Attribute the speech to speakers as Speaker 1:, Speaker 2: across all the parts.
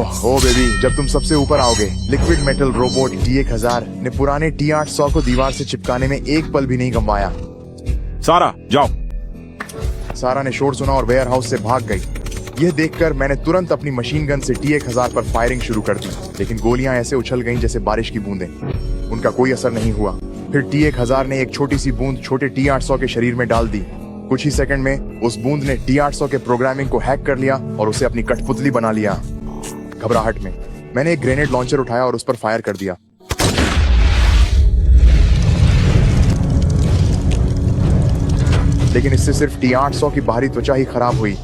Speaker 1: ओह ओ baby, जब तुम सबसे ऊपर आओगे। लिक्विड मेटल रोबोट T1000 ने पुराने T800 को दीवार से चिपकाने में एक पल भी नहीं गंवाया।
Speaker 2: सारा जाओ।
Speaker 1: सारा ने शोर सुना और वेयर हाउस से भाग गई। यह देखकर मैंने तुरंत अपनी मशीन गन से T1000 पर फायरिंग शुरू कर दी, लेकिन गोलियां ऐसे उछल गईं जैसे बारिश की बूंदें। उनका कोई असर नहीं हुआ। फिर T1000 ने एक छोटी सी बूंद छोटे T800 के शरीर में डाल दी। कुछ ही सेकंड में उस बूंद ने T800 के प्रोग्रामिंग को हैक कर लिया और उसे अपनी कठपुतली बना लिया। घबराहट में मैंने एक ग्रेनेड लॉन्चर उठाया और उस पर फायर कर दिया। लेकिन इससे सिर्फ T800 की बाहरी त्वचा ही खराब हुई।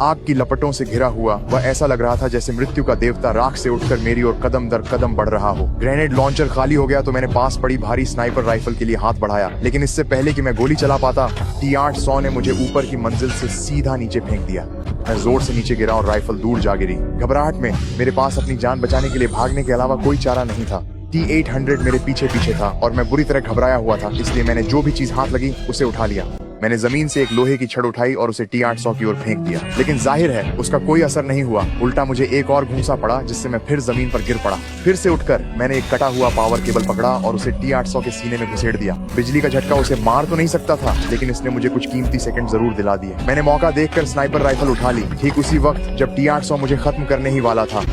Speaker 1: आग की लपटों से घिरा हुआ वह ऐसा लग रहा था जैसे मृत्यु का देवता राख से उठकर मेरी ओर कदम दर कदम बढ़ रहा हो। ग्रेनेड लॉन्चर खाली हो गया तो मैंने पास पड़ी भारी स्नाइपर राइफल के लिए हाथ बढ़ाया, लेकिन इससे पहले कि मैं गोली चला पाता, T800 ने मुझे ऊपर की मंजिल से सीधा नीचे फेंक दिया। मैं जोर से नीचे गिरा और राइफल दूर जा गिरी। घबराहट में मेरे पास अपनी जान बचाने के लिए भागने के अलावा कोई चारा नहीं था। T800 मेरे पीछे पीछे था और मैं बुरी तरह घबराया हुआ था, इसलिए मैंने जो भी चीज हाथ लगी उसे उठा लिया। मैंने जमीन से एक लोहे की छड़ उठाई और उसे T800 की ओर फेंक दिया, लेकिन जाहिर है उसका कोई असर नहीं हुआ। उल्टा मुझे एक और घूंसा पड़ा, जिससे मैं फिर जमीन पर गिर पड़ा। फिर से उठकर मैंने एक कटा हुआ पावर केबल पकड़ा और उसे T800 के सीने में घुसेड़ दिया। बिजली का झटका उसे मार तो नहीं सकता था, लेकिन इसने मुझे कुछ कीमती सेकंड जरूर दिला दिए। मैंने मौका देखकर स्नाइपर राइफल उठा ली, ठीक उसी वक्त जब T800 मुझे खत्म करने ही वाला था।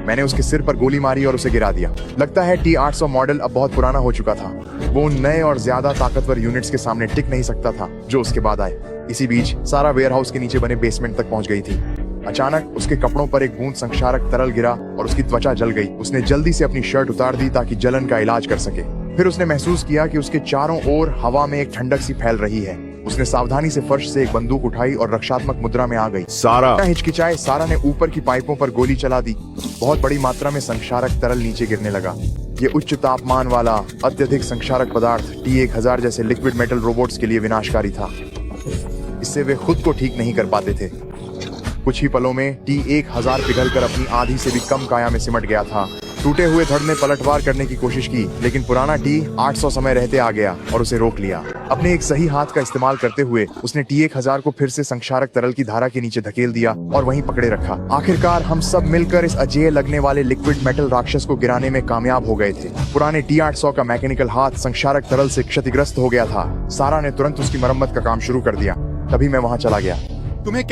Speaker 1: मैंने उसके सिर पर गोली मारी और उसे गिरा दिया। लगता है T800 मॉडल अब बहुत पुराना हो चुका था। वो उन नए और ज्यादा ताकतवर यूनिट्स के सामने टिक नहीं सकता था जो उसके बाद आए। इसी बीच सारा वेयरहाउस के नीचे बने बेसमेंट तक पहुंच गई थी। अचानक उसके कपड़ों पर एक बूंद संक्षारक तरल गिरा और उसकी त्वचा जल गई। उसने जल्दी से अपनी शर्ट उतार दी ताकि जलन का इलाज कर सके। फिर उसने महसूस किया कि उसके चारों ओर हवा में एक ठंडक सी फैल रही है। उसने सावधानी से फर्श से एक बंदूक उठाई और रक्षात्मक मुद्रा में आ गई।
Speaker 2: सारा
Speaker 1: हिचकिचाए सारा ने ऊपर की पाइपों पर गोली चला दी। बहुत बड़ी मात्रा में संक्षारक तरल नीचे गिरने लगा। ये उच्च तापमान वाला अत्यधिक संक्षारक पदार्थ T1000 जैसे लिक्विड मेटल रोबोट्स के लिए विनाशकारी था। इससे वे खुद को ठीक नहीं कर पाते थे। कुछ ही पलों में T1000 पिघलकर अपनी आधी से भी कम काया में सिमट गया था। टूटे हुए धड़ ने पलटवार करने की कोशिश की, लेकिन पुराना T800 समय रहते आ गया और उसे रोक लिया। अपने एक सही हाथ का इस्तेमाल करते हुए उसने T1000 को फिर से संक्षारक तरल की धारा के नीचे धकेल दिया और वहीं पकड़े रखा। आखिरकार हम सब मिलकर इस अजेय लगने वाले लिक्विड मेटल राक्षस को गिराने में कामयाब हो गए थे। पुराने T800 का मैकेनिकल हाथ संक्षारक तरल से क्षतिग्रस्त हो गया था। सारा ने तुरंत उसकी मरम्मत का काम शुरू कर दिया। तभी मैं वहां चला गया।
Speaker 2: तुम्हें